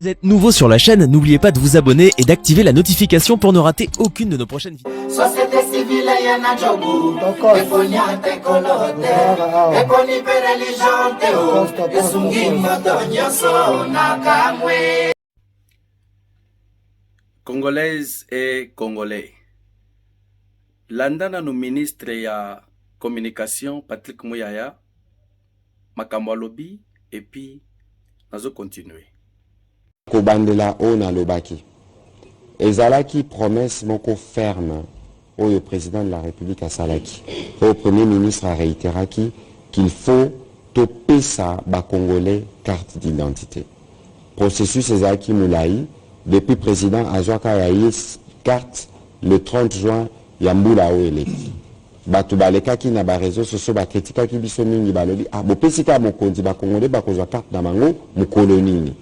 Vous êtes nouveau sur la chaîne, n'oubliez pas de vous abonner et d'activer la notification pour ne rater aucune de nos prochaines vidéos. Société civile yana jobu, efonyate kolote, eponi religion esungi motonyoso nakamwe. Congolaises et Congolais, landana no ministre ya communication Patrick Muyaya, makambo alobi et puis nazo continuer. Kobandela ona lobaki. Ezalaki promesse moko ferme au président de la République à Salaki. Au premier ministre a réitéré qu'il faut toper ça ba Congolais carte d'identité. Processus ezalaki moulaï depuis président Azwaka yaye carte le 30 juin yambula o eleki. Batu balekaki na ba réseaux sociaux ba kritikaki biso mingi balobi ah bopesika mokonzi ba Congolais ba kozwa carte na bango mukolonini.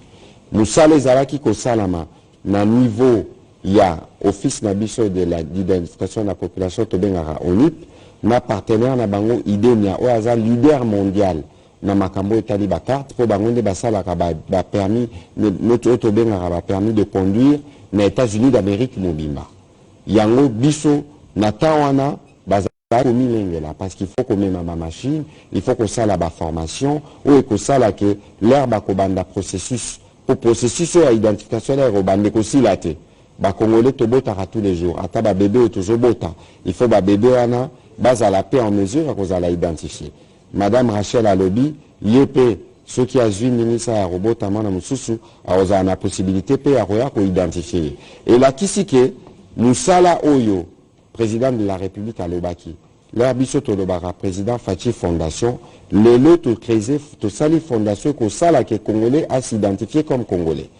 Moussale ezalaki ko salama na niveau ya office nabiso de l'identification de la population tobengara ONIP na partenaire na bango idenia o aza leader mondial na makambo etali ba carte po bango nde basalaka ba permis notre tobengara ba permis de conduire na États-Unis d'Amérique mobimba yango biso na tawana là parce qu'il faut qu'on mette ma machine, il faut qu'on sala ba formation ou qu'on sala que l'herbe kobanda processus pour processus à identification là robande ko silate ba congolais to bota tous les jours ata ba bébé toujours bota il faut ba bébé ana base à la paix en mesure qu'on la identifier madame Rachel Alobi yep ceux qui a vu ministre à robota mana mususu a la possibilité pe à ko identifier et là qui que musala oyo président de la République à Lobaki, l'herbiso Tolobara, président Fachi Fondation, le lot créé, to sali fondation, ko sala que Congolais a s'identifié comme Congolais.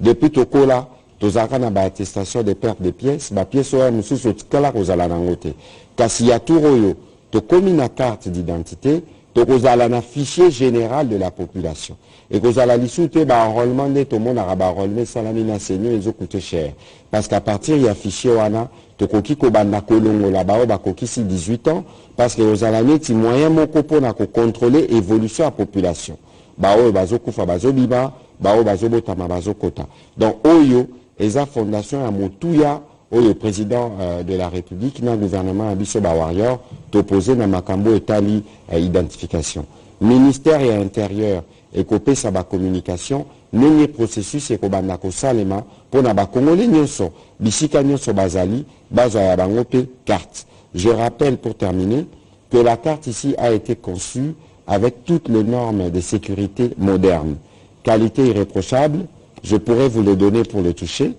Depuis Tokola, tozaka na ba attestation de perte de pièces, ba pièces oya mususu tikala kozala nangote. Kasi ya turoyo, to komi na carte d'identité, to kozala na fichier général de la population. Et kozala lisute ba enrôlement de tout le monde a ba enrôlement salamina seigneur ils ont coûté cher. Parce qu'à partir il y a fichier wana tokoki kobanda kolongo la bao bakoki si 18 ans parce que ozala neti moyen moko pona ko contrôler évolution à population. Bao bazo kufa bazo biba, bao bazo botama bazo kota. Donc oyo eza fondation ya motuya oyo président de la République na gouvernement abiso ba warrior t'opposé na makambo etali identification. Ministère et intérieur et copé sa ba communication nini processus et kobanda ko salema pona ba congolais nyonso bisika nyonso bazali bazo ya bango pe carte. Je rappelle pour terminer que la carte ici a été conçue avec toutes les normes de sécurité modernes. Qualité irréprochable, je pourrais vous le donner pour le toucher.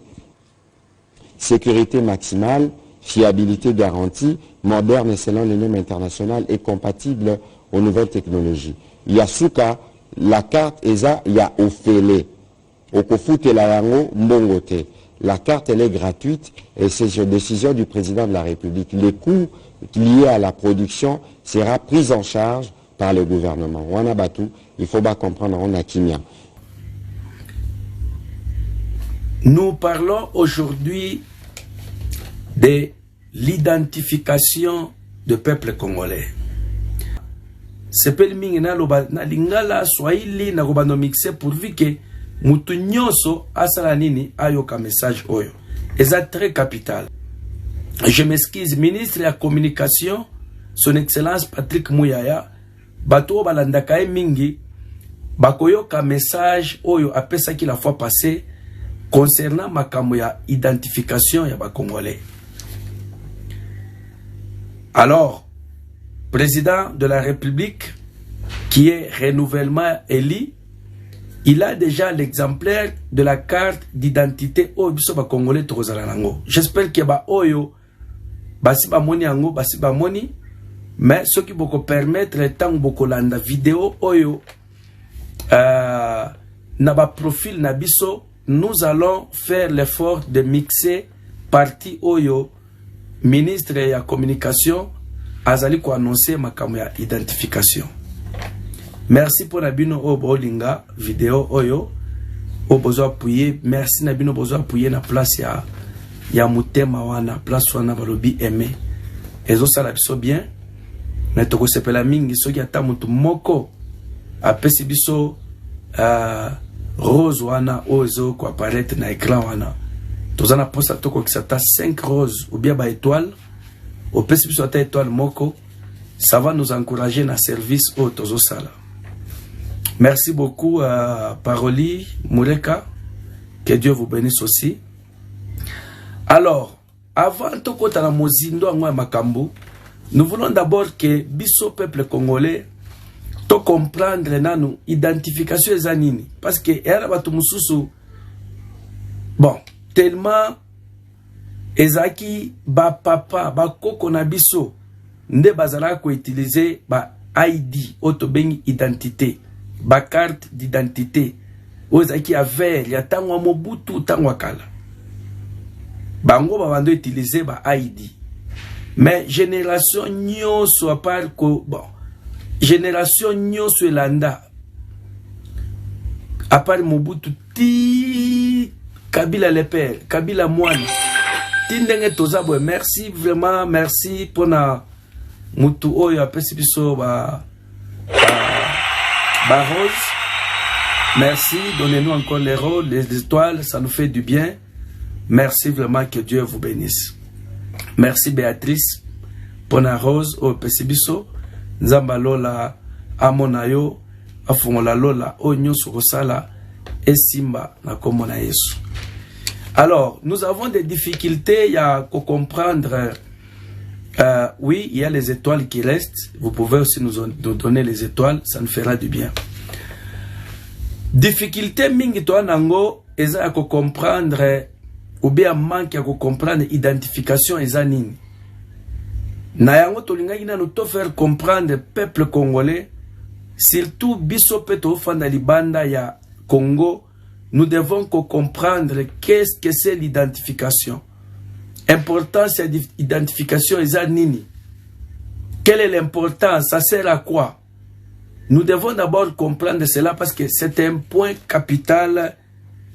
Sécurité maximale, fiabilité garantie, moderne et selon les normes internationales et compatible aux nouvelles technologies. Yasuka, la carte ESA, il y a Ofele. Okofute la yango mbongote. La carte, elle est gratuite et c'est sur décision du président de la République. Les coûts liés à la production sera pris en charge par le gouvernement. Wanabatu, il faut pas comprendre, on a Kimia. Nous parlons aujourd'hui de l'identification du peuple congolais. C'est pas le mingena na lingala swahili na robano mixé pourvu que mutu nyonso asala nini ayoka message oyo. Eza très capital. Je m'excuse, ministre de la communication, son excellence Patrick Muyaya, bato balandaka mingi bakoyoka message oyo apesaki la fois passée concernant makambo ya identification ya ba Congolais. Alors, président de la République, qui est renouvellement élu, il a déjà l'exemplaire de la carte d'identité au biso ba Congolais tozala nango. J'espère que ba oyo basi ba moni ango basi ba moni, mais ce qui boko permettre tant boko landa vidéo oyo na ba profil na biso, nous allons faire l'effort de mixer partie oyo ministre de la communication azali ko annoncer makambo ya identification. Merci pour Nabino Obolinga vidéo oyo obozo appuyer, merci Nabino bozo appuyer na place ya mutema wana place wana balobi aimé ezo sala biso bien na toko sepela mingi soki ata mutu moko apesi biso rose wana ozo ko apparaître na écran wana tozana posa toko kisata 5 roses ou bien ba étoile au pesi biso ata étoile moko, ça va nous encourager na service au tozo sala. Merci beaucoup à Paroli Moureka, que Dieu vous bénisse aussi. Alors, avant de kota na mozindo angwa makambo, nous voulons d'abord que biso peuple congolais to comprendre nanu identification ezanini, parce que era batu mususu bon tellement ezaki ba papa ba koko na biso nde bazala ko utiliser ba ID auto bengi identité ba carte d'identité ozaki aver ya tangwa Mobutu tangwa kala bango ba bando utiliser ba ID. Mais génération nyonso à part ko bon génération nyonso elanda à part Mobutu ti Kabila le père, Kabila moine tindenge tozabwe. Merci vraiment, merci pour na mutu oyo apesi biso ba rose. Merci, donnez-nous encore les roses, les étoiles, ça nous fait du bien. Merci vraiment, que Dieu vous bénisse. Merci Béatrice pour na rose oyo apesi biso. Nzamba lola amonayo afungola lola oyo nyonso kosala esimba na kombo na Yesu. Alors, nous avons des difficultés, il y a qu'à comprendre. Oui, il y a les étoiles qui restent. Vous pouvez aussi nous donner les étoiles, ça nous fera du bien. Difficulté mingi to nango eza ya ko comprendre ou bien manque ya ko comprendre identification eza nini. Na yango tolingaki na to faire comprendre peuple congolais, surtout biso peto fanda libanda ya Congo. Nous devons comprendre qu'est-ce que c'est l'identification. Importance de l'identification est nini. Quelle est l'importance? Ça sert à quoi? Nous devons d'abord comprendre cela parce que c'est un point capital.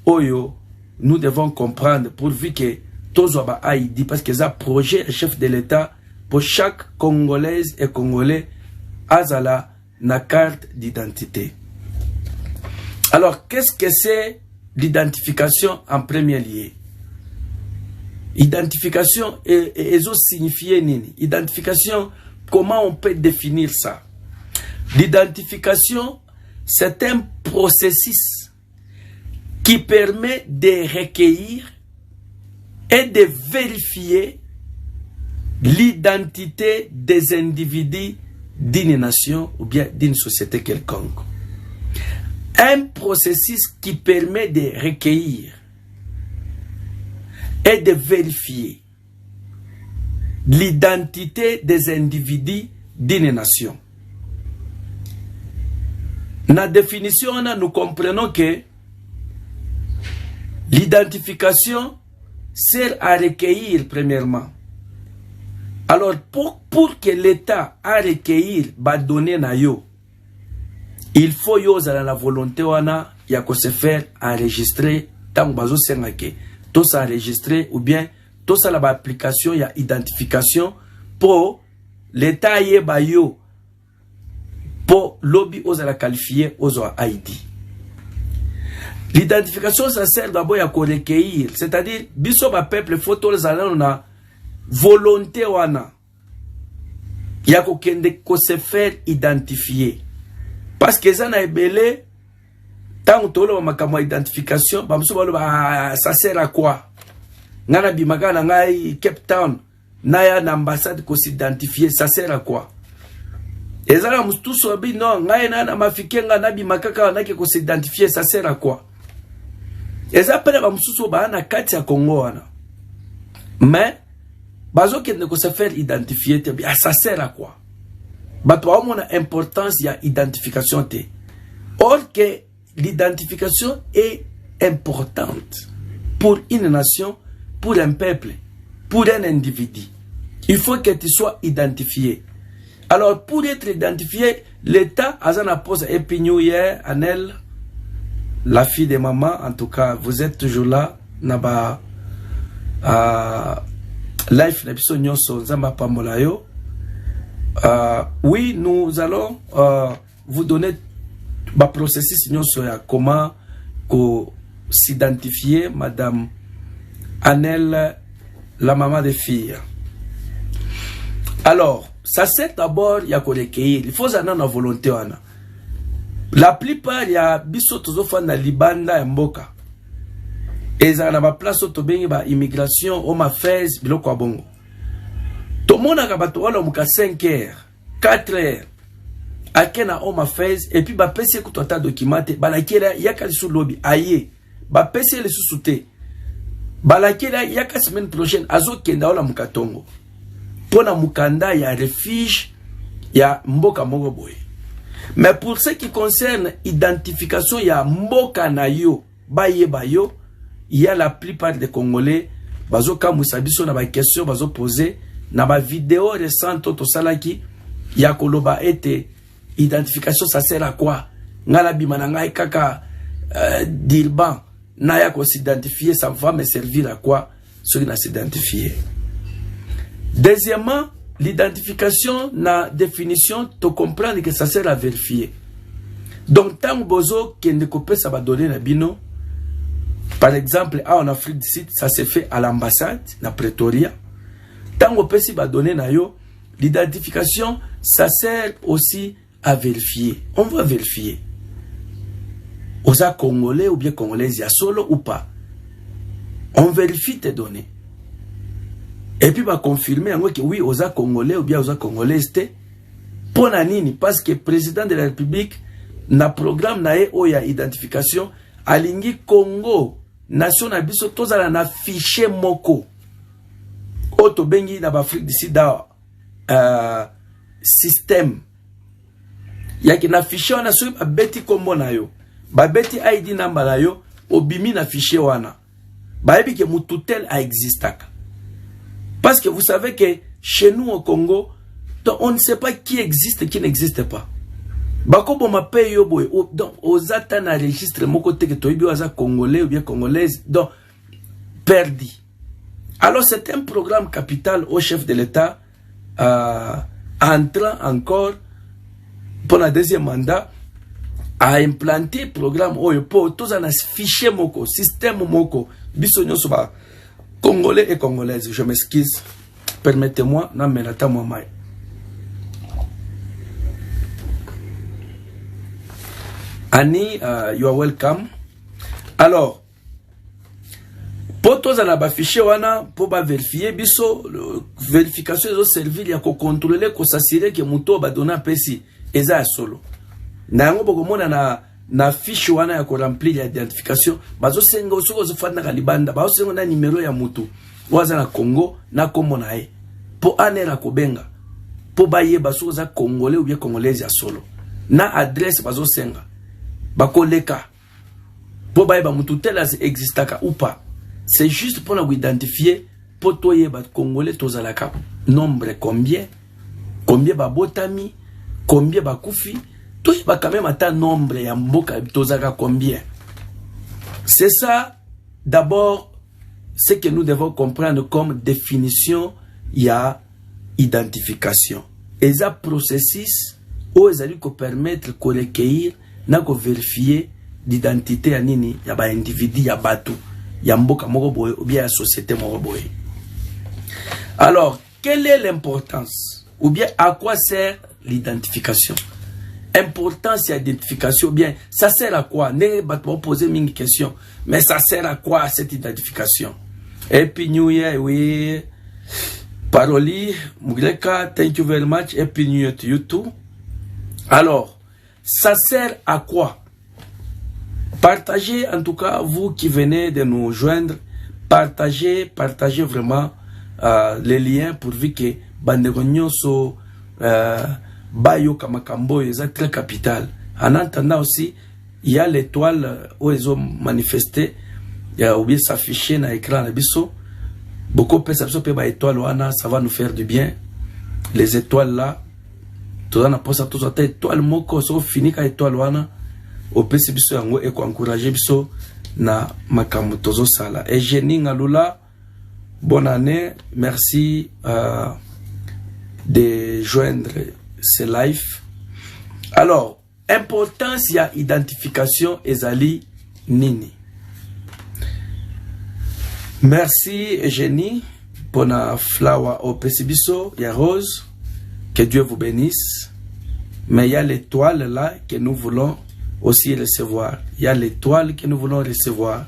Oyo, nous devons comprendre pourvu que tous les ID, parce que c'est un projet chef de l'État pour chaque Congolaise et Congolais azala na carte d'identité. Alors, qu'est-ce que c'est l'identification en premier lieu? Identification et signifier nini? Identification, comment on peut définir ça? L'identification, c'est un processus qui permet de recueillir et de vérifier l'identité des individus d'une nation ou bien d'une société quelconque. Un processus qui permet de recueillir et de vérifier l'identité des individus d'une nation. Dans la définition, nous comprenons que l'identification sert à recueillir premièrement. Alors, pour que l'État a recueillir ba donné na yo, il faut yoza la volonté wana ya ko se faire enregistrer tant bazo sengake to sa enregistrer ou bien to sa la ba application ya identification pour l'État ye ba yo pour lobby oza la qualifier ozo ID. L'identification ça sert d'abord à recueillir, c'est-à-dire biso ba peuple photo les na volonté wana ya ko kende ko se faire identifier. Parce que ça n'a ebele tant tolo makamwa identification bamso balo ça sert à quoi? Ngana bimaka na ngai Cape Town na ya ambassade ko s'identifier, ça sert à quoi? Ezala mustuso bi non ngai na mafikenga na bimaka na ke ko s'identifier, ça sert à quoi? Eza pele bamsuso ba na kati ya Congo wana. Mais bazo ke ne ko se faire identifier ça sert à quoi? Bato a une importance, il y a identification. Or que l'identification est importante pour une nation, pour un peuple, pour un individu. Il faut que tu sois identifié. Alors, pour être identifié, l'État a un pose épignou hier, Anel, la fille de maman, en tout cas, vous êtes toujours là, naba, life, n'episode so zamba pamolayo. Oui, nous allons vous donner le processus comment ko s'identifier Madame Anel, la maman des filles. Alors, ça sert d'abord il y a qu'on recueillir. Il faut avoir une volonté. La plupart il y a biso tozofana na libanda ya mboka. Eza na ba place to bengi ba immigration o mafez biloko ya bongo. To mona ka bato wala muka 5h, 4h. Akena o mafez et puis ba pese ko tota documenté balakela yaka sous lobby aye. Ba pese le sous-souté. Balakela yaka semaine prochaine azo kenda wala muka tongo. Pona mukanda ya refuge ya mboka moko boye. Mais pour ce qui concerne l'identification, il y a mboka na yo, baye bayo, il y a la plupart des Congolais, bazo ka musabiso na ba question bazo poser na ba vidéo récente to salaki, il y a koloba ete identification ça sert à quoi? Ngala bimana ngai kaka dirban na ya ko s'identifier, ça va me servir à quoi? Ce qui n'a s'identifier. Deuxièmement, l'identification, la définition, tu comprends que ça sert à vérifier. Donc, tant bozo qui ne peut ça va donner la bino. Par exemple, en Afrique du Sud, ça se fait à l'ambassade, à Pretoria. Tant on peut va donner na yo, l'identification, ça sert aussi à vérifier. On va vérifier. Aux Congolais ou bien Congolais, il y a solo ou pas. On vérifie tes données. Et puis, va confirmer que oui, aux Congolais ou bien aux Congolais, c'était pour nini, parce que le président de la République n'a programme na oya identification alingi Congo nation abiso tozala na fichier moko oto bengi na Afrique du Sud système yaki na fichier wana so ba beti kombo na yo ba beti ID number na yo obimi na fichier wana ba yebi ke mututel a existaka. Parce que vous savez que chez nous au Congo, on ne sait pas qui existe et qui n'existe pas. Bakobo ma paye yo boy, donc aux atana registre mon côté que toi oza congolais ou bien congolaise, donc perdu. Alors c'est un programme capital au chef de l'État entrant encore pour le deuxième mandat à implanter programme pour tous un fichier moko, système moko, bisonyo soba. Congolais et Congolaises, je m'excuse. Permettez-moi, non mais attends-moi mai. Annie, you are welcome. Alors, pour tous les fichiers, pour vérifier, biso vérification de servir, il y a qu'on contrôler, qu'on s'assurer que muto ba donner pesi, eza solo. Na ngo boko mona na fiche wana ya ko remplir l'identification bazo senga osoko zo fanda ka libanda bazo senga na numéro ya mutu waza na Congo na kombo na ye po anera ko benga po baye baso za congolais ou bien congolaise ya solo na adresse bazo senga bakoleka po baye ba mutu tel existaka ou pas. C'est juste pour nous identifier po toye ba congolais tozalaka nombre combien ba botami combien ba kufi. Tout va quand même atteindre nombre et mboka tozaka combien. C'est ça d'abord ce que nous devons comprendre comme définition, il y a identification. Et ça processus où ils allaient permettre de recueillir, de vérifier l'identité à nini, il y a ba individu, il y a batu, il y a mboka moko boy ou bien la société moko boy. Alors, quelle est l'importance ou bien à quoi sert l'identification? Importance et identification, bien, ça sert à quoi? Ne pas poser une question, mais ça sert à quoi cette identification? Happy New Year, oui. Paroli, Mugleka, thank you very much. Happy New Year to you too. Alors, ça sert à quoi? Partagez, en tout cas, vous qui venez de nous joindre, partagez vraiment les liens pourvu que Bandegonyo so Bayo Kamakambo est très capital. En attendant aussi, il y a l'étoile où ils ont manifesté, il y a oublié s'afficher dans l'écran. Beaucoup de personnes peuvent être étoiles, ça va nous faire du bien. Les étoiles là, tout ça, pour ça, tout ça, étoile moko, so fini ka étoile wana, au PC biso yango et encourager biso na makamu tozo sala. Et Jenny Ngalula, bonne année, merci de joindre ce live. Alors, importance, il y a identification, ezali nini. Merci Eugénie pour la flower au Pesibiso, il y a Rose, que Dieu vous bénisse. Mais il y a l'étoile là que nous voulons aussi recevoir. Il y a l'étoile que nous voulons recevoir.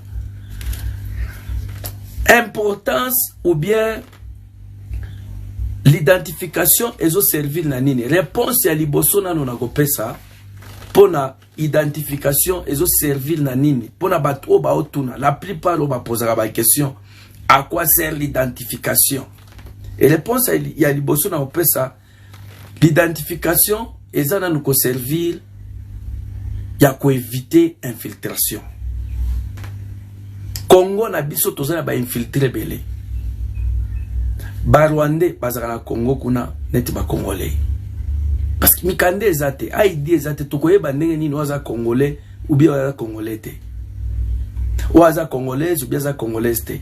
Importance ou bien l'identification et au servir na nini. Réponse à liboso na nuna gopesa pour la identification et au servir na nini. Pour la bato ba otuna. La plupart on va poser la question. À quoi sert l'identification? Et réponse à liboso na gopesa. L'identification et ça nous servir. Il y a quoi éviter infiltration. Congo na biso tozana ba infiltrer belé. Ba Rwandais bazaka na Congo kuna neti ba Congolais. Parce que mikande ezate, aidi ezate tokoyeba ndenge nini waza Congolais ou bien waza Congolais te. Waza Congolais ou bien waza Congolais te.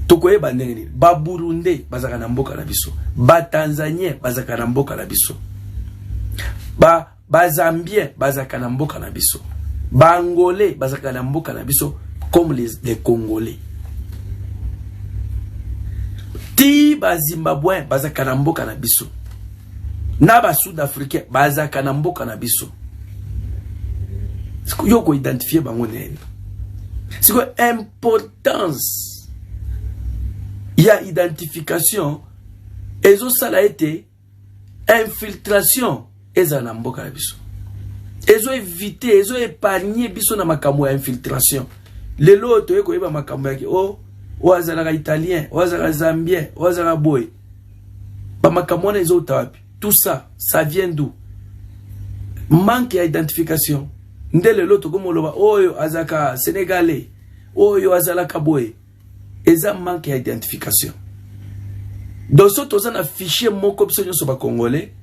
Tokoyeba ndenge nini. Ba Burundais bazaka na mboka na biso. Ba Tanzanien bazaka na mboka na biso. Ba Zambien bazaka na mboka na biso. Ba Angolais bazaka na mboka na biso comme les Congolais. Ti ba Zimbabwe bazaka na mboka na biso. Na ba Sud-Africain bazaka na mboka na biso. Yo ko identifier bango nene. C'est quoi importance? Il y a identification et ça a été infiltration et ça na mboka na biso. Ezo éviter, ezo épargner biso na makambo ya infiltration. Lelo to yeko yeba makambo yake wazala italien, wazala zambien, wazala boy. Ba makambo na ezo tawapi. Tout ça, ça vient d'où? Manque d'identification. Ndele loto comme loba oyo azaka sénégalais, oyo azala kaboy. Eza manque d'identification. Donc ce toza na fichier moko biso so ba congolais,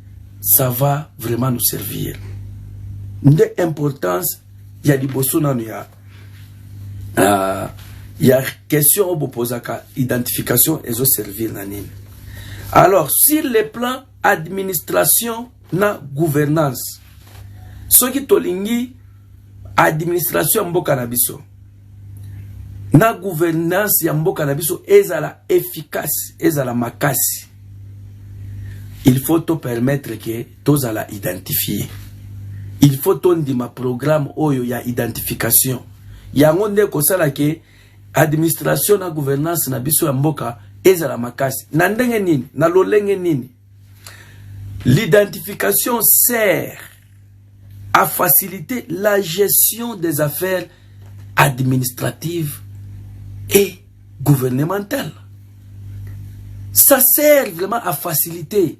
ça va vraiment nous servir. De importance, il y a des bosso nanu ya. Il y a question au posaka identification et au servir nanine. Alors, sur les plans administration na gouvernance, ce qui tolingi administration mboka na biso na gouvernance ya mboka na biso ezala efficace, ezala makasi. Il faut te permettre que tozala identifier. Il faut ton ma programme oyo ya identification. Yango nde kosala ke administration na gouvernance na biso ya mboka ezala makasi. Na ndenge nini? Na lolenge nini? L'identification sert à faciliter la gestion des affaires administratives et gouvernementales. Ça sert vraiment à faciliter.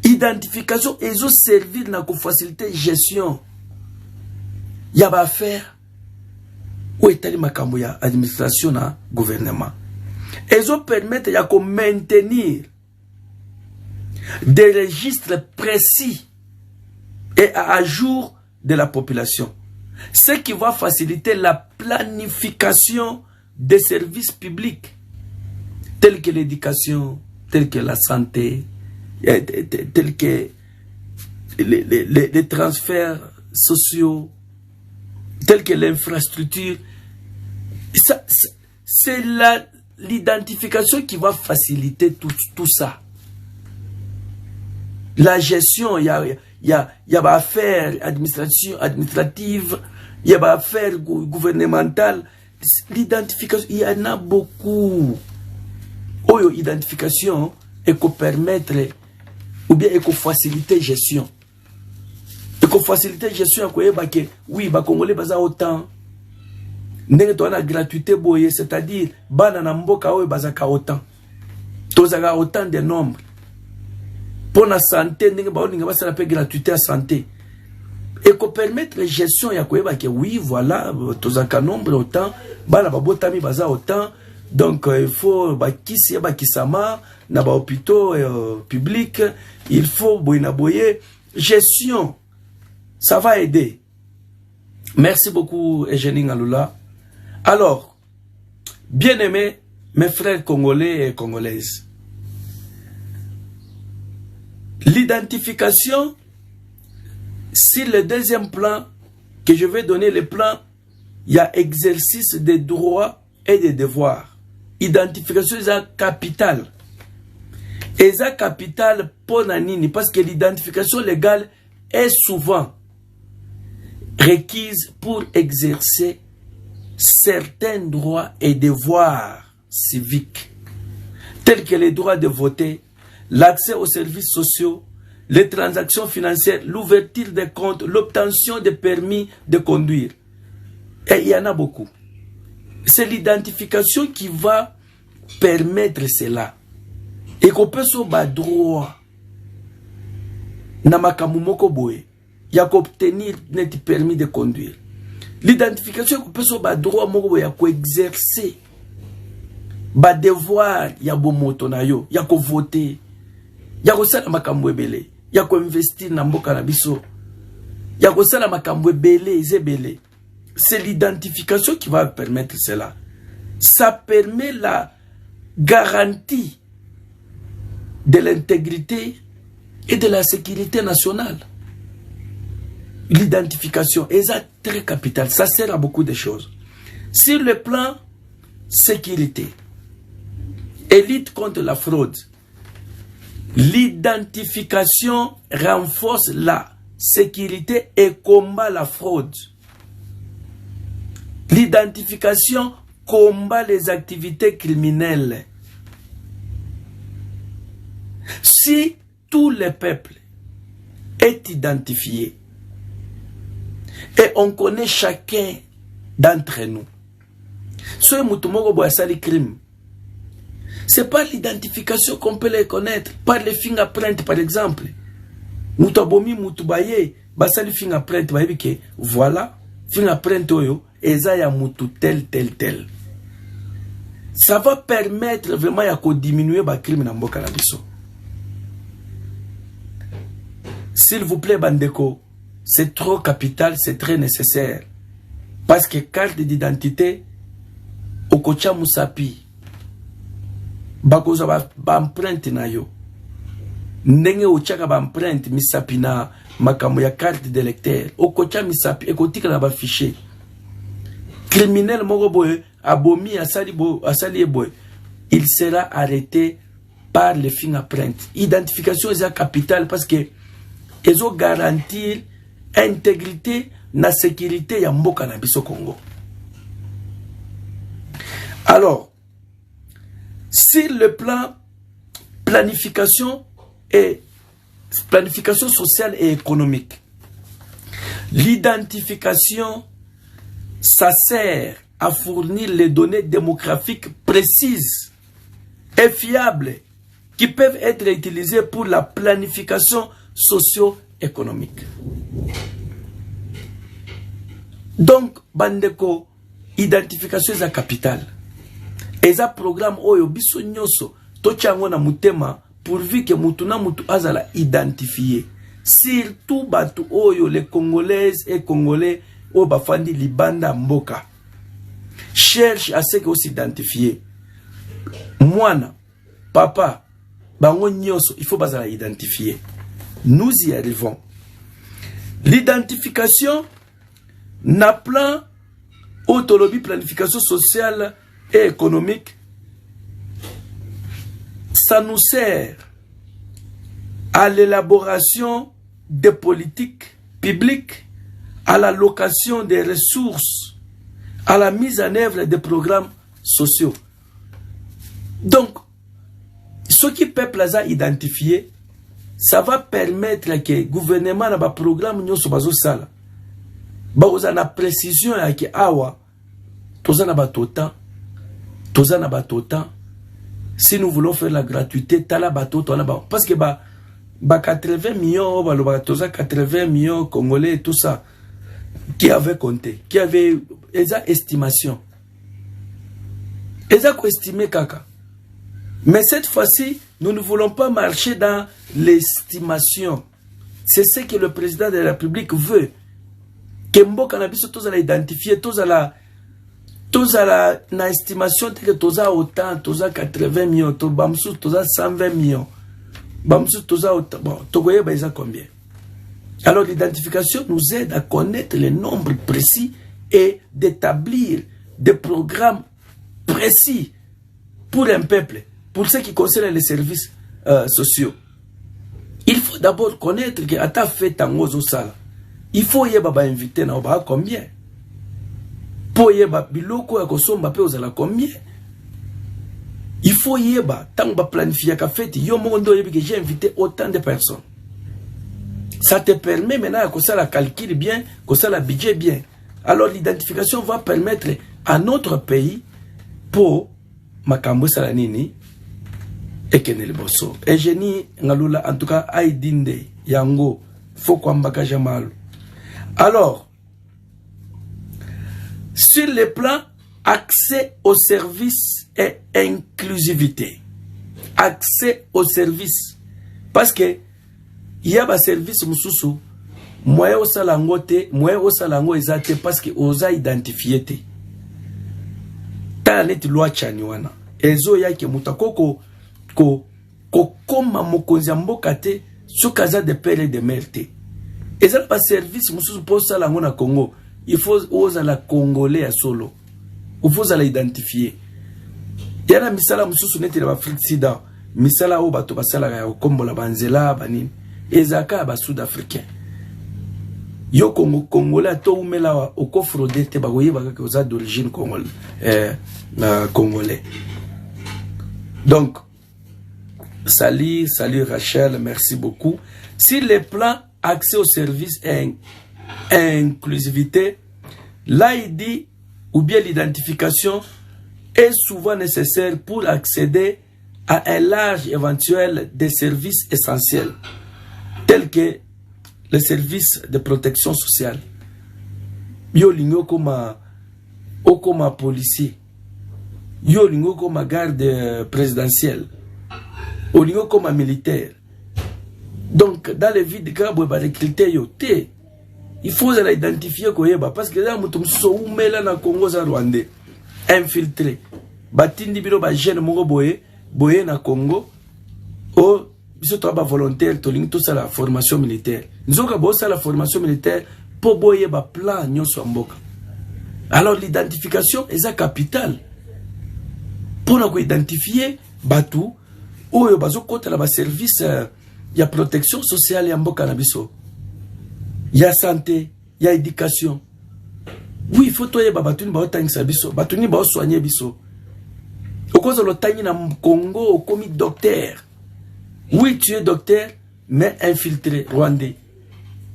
Identification et zo servir na ko faciliter gestion. Ya ba affaire ou etali makambo ya administration na gouvernement. Et zo permettre ya ko maintenir des registres précis et à jour de la population. Ce qui va faciliter la planification des services publics tels que l'éducation, tels que la santé, tels que les transferts sociaux, tels que l'infrastructure. C'est l'identification qui va faciliter tout ça. La gestion, il y a affaires administratives, il y a affaires gouvernementales. L'identification, il y en a beaucoup. Oyo identification et qu'on permettre ou bien et qu'on faciliter gestion. Et qu'on faciliter gestion que oui, ba Congolais baza autant. Ndenge to na gratuité boye, c'est-à-dire bana na mboka oyo bazaka autant. Tozaka autant de nombre. Pour la santé, ndenge ba oninga basala pe gratuité à santé. Et qu'on permettre la gestion ya koyeba que oui, voilà, tozaka nombre autant, bana ba botami baza autant. Donc il faut bakisi bakisama na ba hôpitaux publics, il faut boyna boye gestion. Ça va aider. Merci beaucoup Eugénie Ngalula. Alors, bien-aimés mes frères congolais et congolaises. L'identification sur le deuxième plan que je vais donner le plan, il y a exercice des droits et des devoirs. Identification est capitale. Et c'est capital pour Nanini, parce que l'identification légale est souvent requise pour exercer certains droits et devoirs civiques, tels que les droits de voter, l'accès aux services sociaux, les transactions financières, l'ouverture des comptes, l'obtention des permis de conduire. Et il y en a beaucoup. C'est l'identification qui va permettre cela. Et qu'on peut se battre droit. Namakamumoko boye. Il y a qu'obtenir net permis de conduire. L'identification qu'on peut se battre droit, il y a qu'exercer. Ba devoir, il y a bon moto na yo. Il y a qu'au voter. Il y a qu'au sala makamwe belé. Il y a qu'au investir na mboka na biso. Il y a qu'au sala makamwe belé, zebele. C'est l'identification qui va permettre cela. Ça permet la garantie de l'intégrité et de la sécurité nationale. L'identification est très capitale. Ça sert à beaucoup de choses. Sur le plan sécurité et lutte contre la fraude, l'identification renforce la sécurité et combat la fraude. L'identification combat les activités criminelles. Si tout le peuple est identifié et on connaît chacun d'entre nous, ce crime, c'est par l'identification qu'on peut les connaître, par les fingerprints par exemple. Mutabomi mutubaye basali fingerprint baibike voilà fingerprint oyo ezaya mutu tel. Ça va permettre vraiment de diminuer le crime dans mboka na biso. S'il vous plaît, Bandeko, c'est trop capital, c'est très nécessaire. Parce que carte d'identité, au kocha musapi, bakoza ba empreinte na yo. Ndenge ochaka ba empreinte misapi na makambo ya carte d'électeur. Au kocha misapi, ekotika na ba fichier. Criminel moko boye, abomi asali boye, il sera arrêté par les fingerprints. Identification est capitale parce que ils ont garanti l'intégrité, la sécurité ya mboka na biso Congo. Alors, sur le plan planification sociale et économique, l'identification, ça sert à fournir les données démographiques précises et fiables qui peuvent être utilisées pour la planification socio-économique. Donc, Bandeko, identification est la capitale. Et ça programme oyo biso nyoso tochango na mutema pourvu que mutuna mutu azala identifié. Surtout batu oyo les Congolaises et Congolais o bafandi libanda mboka. Cherche à ce que s'identifier. Mwana, papa, bango nyoso, il faut bazala identifier. Nous y arrivons. L'identification n'a plan autonomie, planification sociale et économique. Ça nous sert à l'élaboration des politiques publiques, à l'allocation des ressources, à la mise en œuvre des programmes sociaux. Donc, ce qui peuple a identifié, ça va permettre que le gouvernement n'a pas programme nyoso bazo sala. Ba ozana précision ya ki awa tozana ba totan. Si nous voulons faire la gratuité, tala bato tona ba parce que ba 80 millions ba toza 80 millions congolais et tout ça qui avait compté, qui avait estimation. Ils ont estimé kaka. Mais cette fois-ci, nous ne voulons pas marcher dans l'estimation. C'est ce que le président de la République veut. Que mboka na biso tous à l'identifier, tous à la estimation que tous à autant, tous à 80 millions, tous à 120 millions. Bamsou tous à autant. Bon, Togoye baisa combien? Alors l'identification nous aide à connaître les nombres précis et d'établir des programmes précis pour un peuple, pour ce qui concerne les services sociaux. Il faut d'abord connaître que ata fait en sala. Il faut y avoir invité na ba combien. Pour y avoir biloko ya kosomba pe ozala combien. Il faut y avoir tant ba planifier ka fête yo mondo yebi que j'ai invité autant de personnes. Ça te permet maintenant que ça la calcule bien, que ça la budget bien. Alors l'identification va permettre à notre pays pour makambo salanini et kenele bosso. Et génie ngalula en tout cas aidinde yango faut kwambaka jamalu. Alors sur le plan accès aux services et inclusivité. Accès aux services parce que il y a des services mususu moyen osalango te moyen osalango ezate parce que oza identifié te ta net loi chaniwana ezo yake mutakoko ko koma mokonzi mboka te sukaza de père et de mère te ezala pas service mususu pour salango na Congo il faut oza la congolais à solo il faut la identifier yana misala mususu neti la Afrique sida misala o bato basala ya kombola banzela banini ezaka ba sud-africain yo congolais to umela o ko frauder te ba goyeba ka oza d'origine congolaise congolais. Donc salut Rachel, merci beaucoup. Sur les plans accès aux services et inclusivité, l'ID ou bien l'identification est souvent nécessaire pour accéder à un large éventuel des services essentiels tels que les services de protection sociale. Yo lingo comme policier, yo lingo comme garde présidentielle, yo lingo comme militaire. Donc dans les vies de Gabo ba recruter yo té, il faut l'identifier koyeba parce que là mutum so umela na Congo za Rwandais infiltré. Batindi biro ba jeune moko boye na Congo o biso to ba volontaire to ling tout ça la formation militaire. Nzoka bo ça la formation militaire pour boye ba plan nyonso mboka. Alors l'identification est capitale. Pour na ko identifier batu oyo bazo kota la ba service ya protection sociale ya mboka na biso. Ya santé, ya éducation. Oui, il faut toye ba batu ni ba otangisa biso, batu ni ba soigner biso. Okozo lo tangi na Congo comme docteur. Oui, tu es docteur, mais infiltré, rwandais.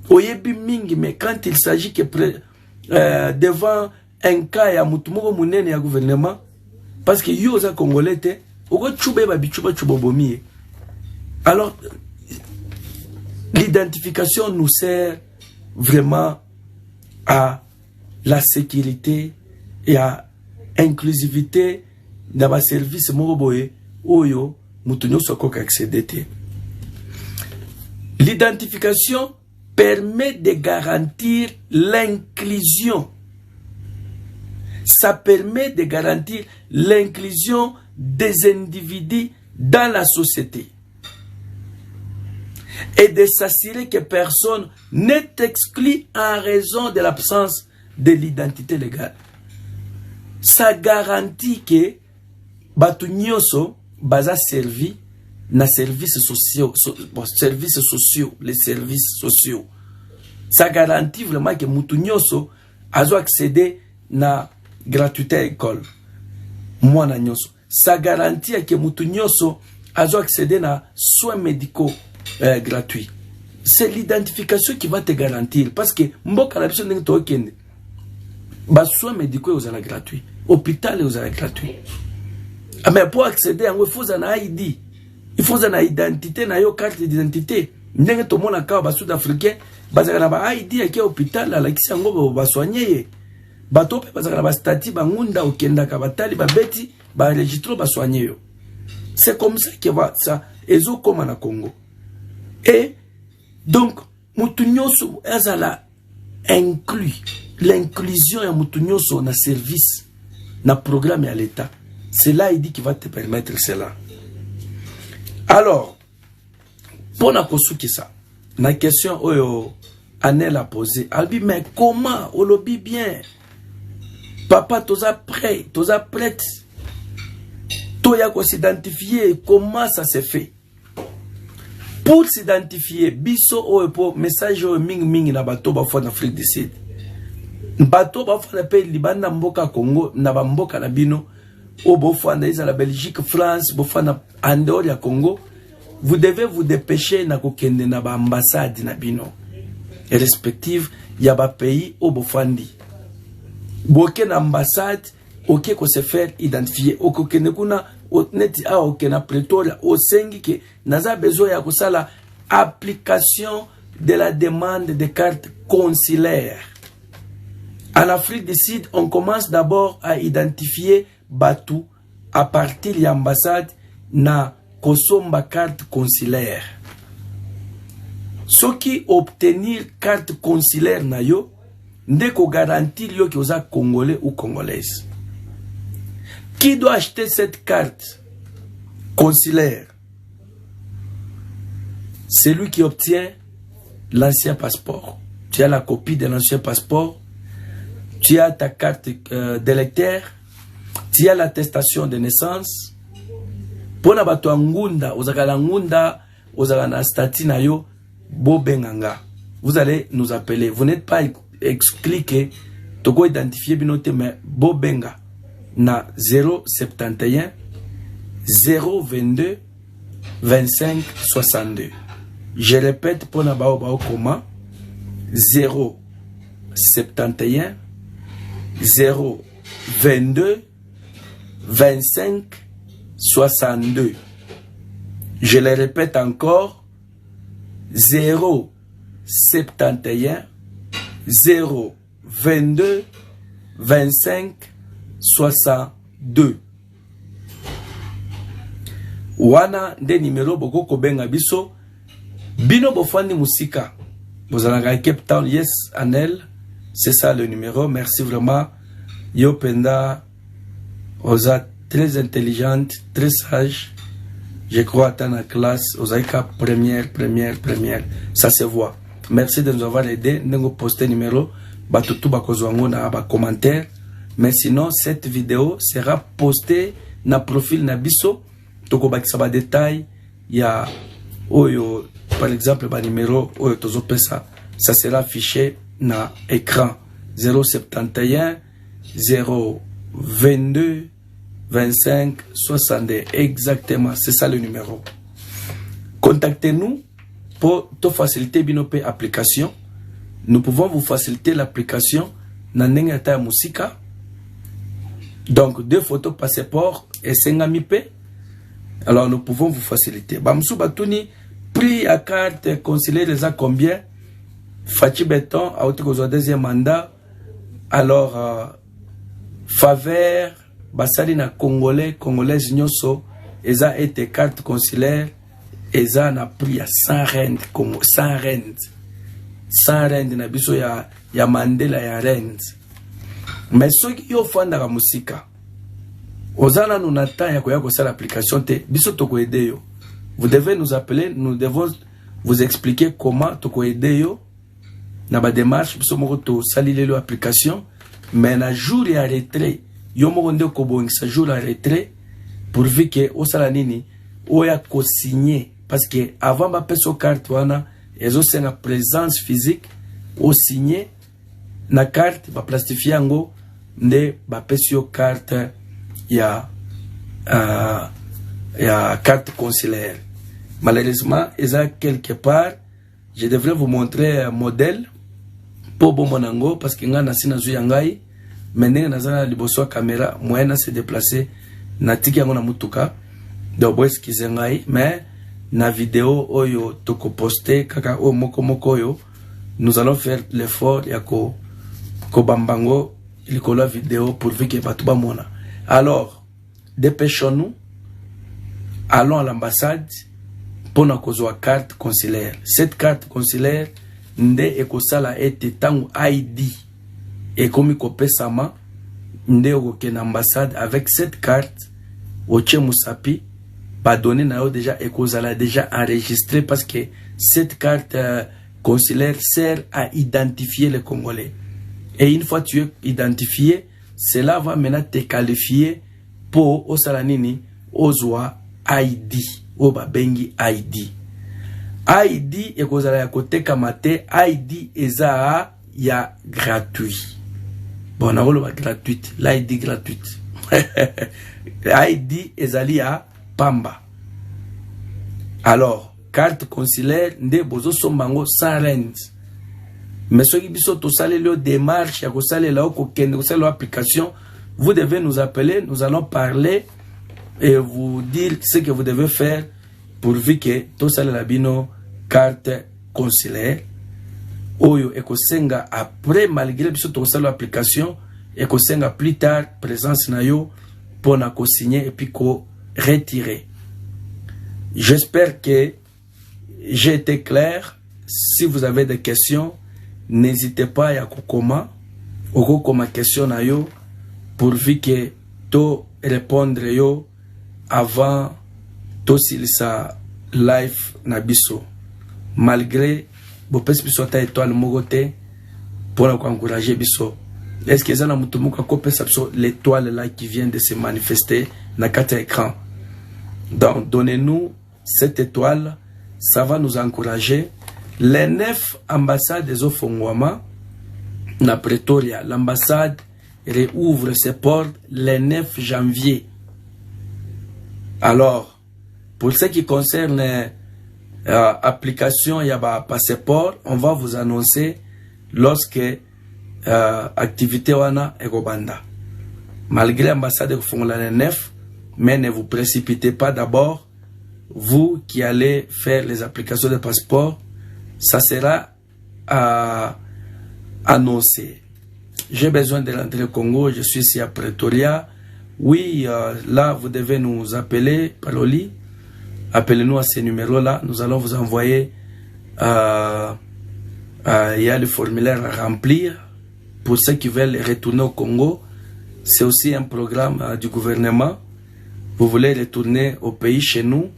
Oyebi mingi, mais quand il s'agit que devant un cas ya mutumoko munene ya gouvernement, parce que yo za congolais te, oko chube ba bichuba chubobomi. Alors, l'identification nous sert vraiment à la sécurité et à inclusivité dans les services moboye oyo mutunyo soko accéder. L'identification permet de garantir l'inclusion. Ça permet de garantir l'inclusion des individus dans la société et de s'assurer que personne n'est exclu en raison de l'absence de l'identité légale. Ça garantit que batu nyonso baza servi na services sociaux, les services sociaux. Ça garantit vraiment que mutu nyonso azo accéder na gratuité à l'école. Mwana nyonso. Ça garantit que mutu nyonso azo accéder na soins médicaux gratuits. C'est l'identification qui va te garantir parce que mboka la biso ndenge to kende. Ba soins médicaux aux ala gratuits, hôpital aux ala gratuits. Mais pour accéder à il faut un ID. Il faut une identité, une carte d'identité. Ndenge to mona ka ba sud-africain, bazaka na ba ID à hôpital la kisi ngo ba soigner. Ba to pe bazaka na ba statut ba ngunda okenda ka batali ba beti ba registrer ba soigner yo. C'est comme ça que va ça ezo comme na Congo. Et donc mutu nyonso azala inclus l'inclusion ya mutu nyonso na service na programme à l'état. C'est l'ID qui va te permettre cela. Alors, pour na kosuki ça, na question oyo Anel a posé. Elle dit, mais comment? On le dit bien. Papa, t'as prêt, t'as prête. Toi, qu'on s'identifier. Comment ça se fait? Pour s'identifier, biso o pour message o ming na bato ba en Afrique du Sud. Bato ba na pays Liban na mboka Congo na ba mboka na bino o bo na la Belgique, France, bo na en dehors ya Congo. Vous devez vous dépêcher na kokende na ba ambassade na bino. Et respective ya ba pays o bo fandi. Boke na ambassade ok ko se faire identifier o kokende kuna o neti a ok na Pretoria o sengi ke naza besoin ya kusala application de la demande de carte consulaire. En Afrique du Sud, on commence d'abord à identifier Batu à partir de l'ambassade na kosomba carte consulaire. Ce qui obtenir carte consulaire na yo, ndeko garantir yo ki oza congolais ou congolaise. Qui doit acheter cette carte consulaire? Celui qui obtient l'ancien passeport. Tu as la copie de l'ancien passeport, tu as ta carte d'électeur, tu as l'attestation de naissance. Pour na bato ngunda, ozakala ngunda, ozakala stati na yo, bo benganga. Vous allez nous appeler. Vous n'êtes pas expliqué, toko identifier binote, mais bo benga. Na 071 022 25 62. Je répète pour na bao bao comment 071 022 25 62. Je le répète encore 071 022 25 62. Wana nde numéro boko kobenga biso bino bofandi musika bozalaka Cape Town. Yes, Anel, c'est ça le numéro. Merci vraiment. Yo penda oza très intelligente, très sage. Je crois dans la classe ozaika première. Ça se voit. Merci de nous avoir aidé. Nengo poster numéro batutu bakozwango na ba commentaire. Mais sinon, cette vidéo sera postée na profil na biso. Toko bakisa ba détail. Il y a oyo, par exemple, ba numéro oyo tozo pesa. Ça sera affiché na écran. 071 022 25 62. Exactement, c'est ça le numéro. Contactez-nous pour te faciliter Binopé application. Nous pouvons vous faciliter l'application na nengata musika. Donc 2 photos passeport et 5000 P. Alors nous pouvons vous faciliter. Bamsou Batouni, prix à carte consulaire les a combien? Fachi Béton a été au deuxième mandat. Alors faveur basali na congolais congolaise nyoso eza été carte consulaire eza na prix à 100 rand comme 100 rand. 100 rand na biso ya Mandela ya rand. Mais ceux qui ont fait la musique, ozana nous n'attend ya koya kosa l'application te biso toko aider yo. Vous devez nous appeler, nous devons vous expliquer comment toko aider yo na ba démarche biso moko to salile lo application. Mais na jour ya retrait yo moko nde ko bongisa jour ya retrait pourvu que osala nini oya ko signer parce que avant ba peso carte wana ezo senga présence physique au signer na carte ba plastifier ngo nde ba peso carte ya carte consulaire. Malheureusement eza quelque part je devrais vous montrer un modèle pour bon monango parce que nga na sina zu yangai mais nazana liboso caméra moyen se déplacer na tiki yango na mutuka donc bo excuse ngai mais na vidéo oyo toko poster kaka o moko yo nous allons faire l'effort ya ko bambango likolo vidéo pour que batu ba mona. Alors dépêchons-nous, allons à l'ambassade pour na kozwa carte consulaire. Cette carte consulaire nde ekosala ete tangu ID et comme kopesama nde okoke na ambassade avec cette carte oche musapi ba donner na yo déjà ekozala déjà enregistré parce que cette carte consulaire sert à identifier les Congolais. Et une fois tu es identifié, cela va maintenant te qualifier pour Osalanini, Ozwa ID, Oba Bengi ID. ID et kozala ya kote kamate, ID eza ya gratuit. Bon, on a gratuite, l'ID gratuite. ID ezali ya pamba. Alors, carte consulaire, nde bozo sombango sans rente. Mais ceux qui biso to sale le démarche, ya ko sale la ko kende ko sale application, vous devez nous appeler, nous allons parler et vous dire ce que vous devez faire pourvu que to sale la bino carte consulaire. Oyo ekosenga après malgré biso to sale application ekosenga plus tard présence na yo pour na ko signer et puis ko retirer. J'espère que j'ai été clair. Si vous avez des questions, n'hésitez pas à kokoma question na yo pourvu que to répondre yo avant to silisa live na biso. Malgré bopesi biso ta étoile mogote pour encourager biso. Est-ce que ça na mutu muka kopesa biso l'étoile là qui vient de se manifester na quatre écran? Donc donnez-nous cette étoile, ça va nous encourager. Les 9 ambassades des Ofongwama, na Pretoria, l'ambassade réouvre ses portes le 9 janvier. Alors, pour ce qui concerne application Yaba Passeport, on va vous annoncer lorsque activité wana egobanda. Malgré l'ambassade de Ofongwama le 9, mais ne vous précipitez pas d'abord. Vous qui allez faire les applications de passeport, ça sera annoncé. J'ai besoin de rentrer au Congo, je suis ici à Pretoria. Oui, là, vous devez nous appeler par le lit. Appelez-nous à ce numéro-là. Nous allons vous envoyer, il y a le formulaire à remplir. Pour ceux qui veulent retourner au Congo, c'est aussi un programme du gouvernement. Vous voulez retourner au pays chez nous,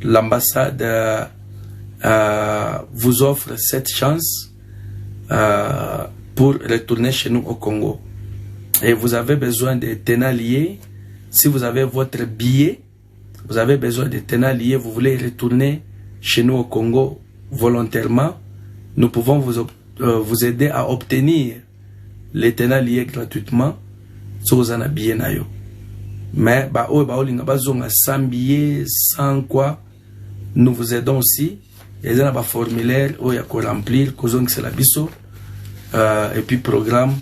l'ambassade vous offre cette chance pour retourner chez nous au Congo. Et vous avez besoin de tenants liés. Si vous avez votre billet, vous avez besoin de tenants liés, vous voulez retourner chez nous au Congo volontairement, nous pouvons vous aider à obtenir les tenants liés gratuitement si vous en avez billet nayo. Mais sans billet, sans quoi, nous vous aidons aussi. Il y a un formulaire où il y a qu'à remplir, et puis programme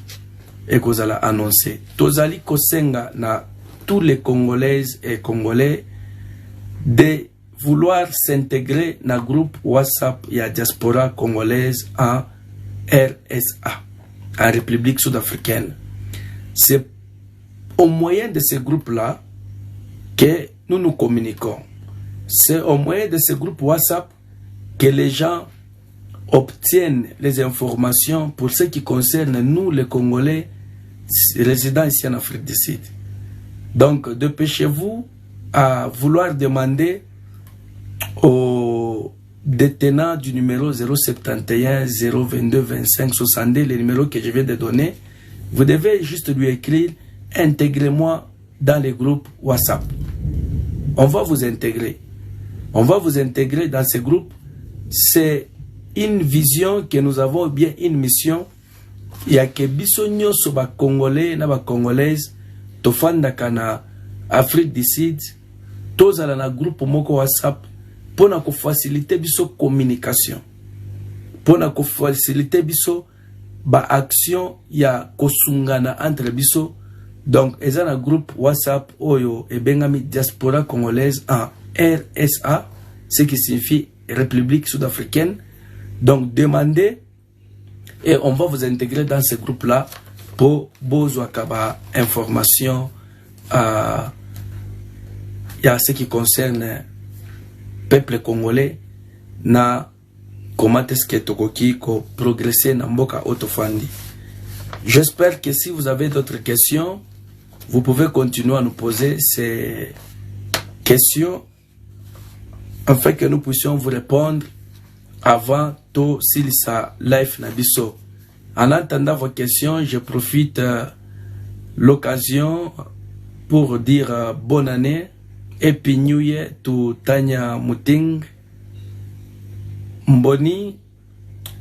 et qu'on allons annoncer. Tozali kosenga na tous les Congolaises et Congolais de vouloir s'intégrer dans le groupe WhatsApp et la diaspora congolaise en RSA, en République sud-africaine. C'est au moyen de ce groupe-là que nous nous communiquons. C'est au moyen de ce groupe WhatsApp que les gens obtiennent les informations pour ce qui concerne nous, les Congolais résidents ici en Afrique du Sud. Donc, dépêchez-vous à vouloir demander aux détenants du numéro 071 022 25 62, le numéro que je viens de donner. Vous devez juste lui écrire « Intégrez-moi dans les groupes WhatsApp ». On va vous intégrer. On va vous intégrer dans ces groupes. C'est une vision que nous avons, bien une mission. Il y a que biso nyonso ba Congolais na ba Congolaises tofanda kana Afrique du Sud tozala na groupe moko WhatsApp pour na ko faciliter biso communication, pour na ko faciliter biso ba action ya kosungana entre biso. Donc eza na groupe WhatsApp oyo ebengami diaspora congolaise en RSA, ce qui signifie République sud-africaine. Donc demandez et on va vous intégrer dans ce groupe-là pour besoin kaba information à ce qui concerne peuple congolais na comment est-ce que tokoki ko progresser na mboka otofandi. J'espère que si vous avez d'autres questions, vous pouvez continuer à nous poser ces questions afin que nous puissions vous répondre avant to silisa life nabiso. En attendant vos questions, je profite l'occasion pour dire bonne année et puis New Year to Tanya Muting Mboni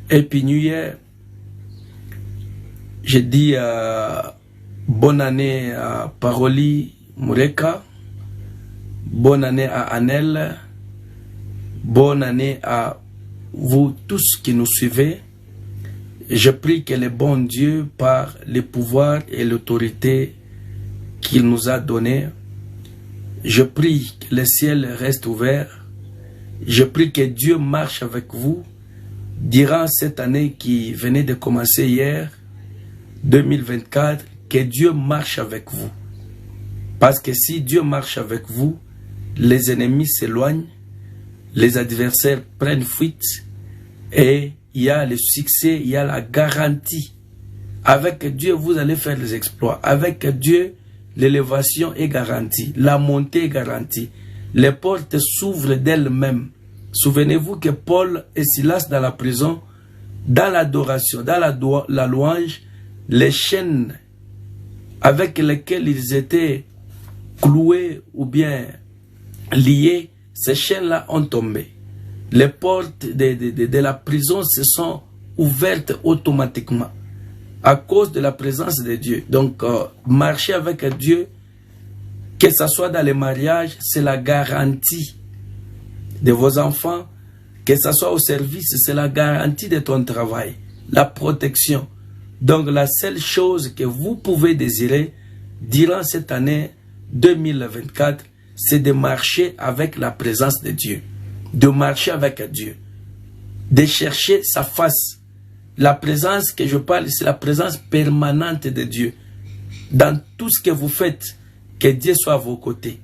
et puis New Year. Je dis bonne année à Paroli Mureka, bonne année à Anel, bonne année à vous tous qui nous suivez. Je prie que le bon Dieu, par le pouvoir et l'autorité qu'il nous a donné, je prie que le ciel reste ouvert. Je prie que Dieu marche avec vous durant cette année qui venait de commencer hier, 2024, que Dieu marche avec vous. Parce que si Dieu marche avec vous, les ennemis s'éloignent, les adversaires prennent fuite et il y a le succès, il y a la garantie. Avec Dieu, vous allez faire les exploits. Avec Dieu, l'élévation est garantie, la montée est garantie. Les portes s'ouvrent d'elles-mêmes. Souvenez-vous que Paul et Silas dans la prison, dans l'adoration, dans la louange, les chaînes avec lesquelles ils étaient cloués ou bien liés, ces chaînes-là ont tombé. Les portes de la prison se sont ouvertes automatiquement à cause de la présence de Dieu. Donc, marcher avec Dieu, que ce soit dans les mariages, c'est la garantie de vos enfants, que ce soit au service, c'est la garantie de ton travail, la protection. Donc, la seule chose que vous pouvez désirer durant cette année 2024, c'est de marcher avec la présence de Dieu, de marcher avec Dieu, de chercher sa face. La présence que je parle, c'est la présence permanente de Dieu. Dans tout ce que vous faites, que Dieu soit à vos côtés.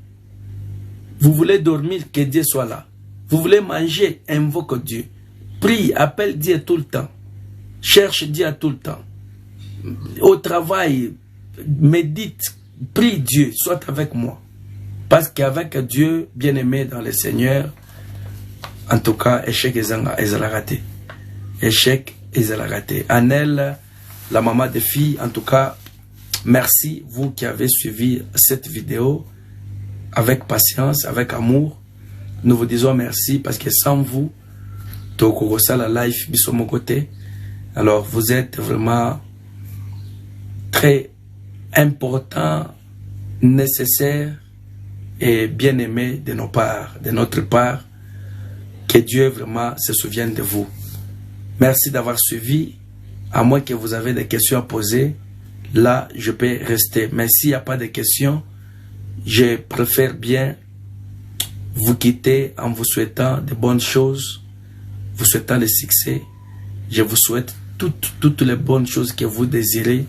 Vous voulez dormir, que Dieu soit là. Vous voulez manger, invoque Dieu. Prie, appelle Dieu tout le temps. Cherche Dieu tout le temps. Au travail, médite, prie Dieu, sois avec moi. Parce qu'avec Dieu, bien-aimé dans le Seigneur, en tout cas, échec est raté. Échec est raté. Anel, la maman des filles, en tout cas, merci, vous qui avez suivi cette vidéo avec patience, avec amour. Nous vous disons merci parce que sans vous, Tokogosa la life, biso mon côté. Alors, vous êtes vraiment très important, nécessaire et bien aimé de nos parts, de notre part. Que Dieu vraiment se souvienne de vous. Merci d'avoir suivi. À moins que vous avez des questions à poser, là, je peux rester. Mais s'il n'y a pas de questions, je préfère bien vous quitter en vous souhaitant de bonnes choses, vous souhaitant le succès. Je vous souhaite toutes les bonnes choses que vous désirez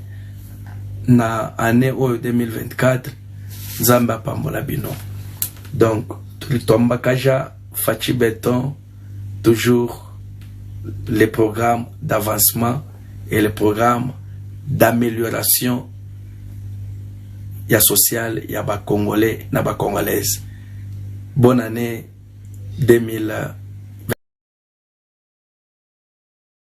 na année 2024. Zamba Pambola Bino. Donc, Tomba Kaja, Fachi Béton, toujours les programmes d'avancement et les programmes d'amélioration ya social, ya ba Congolais, na ba Congolaises. Bonne année 2024.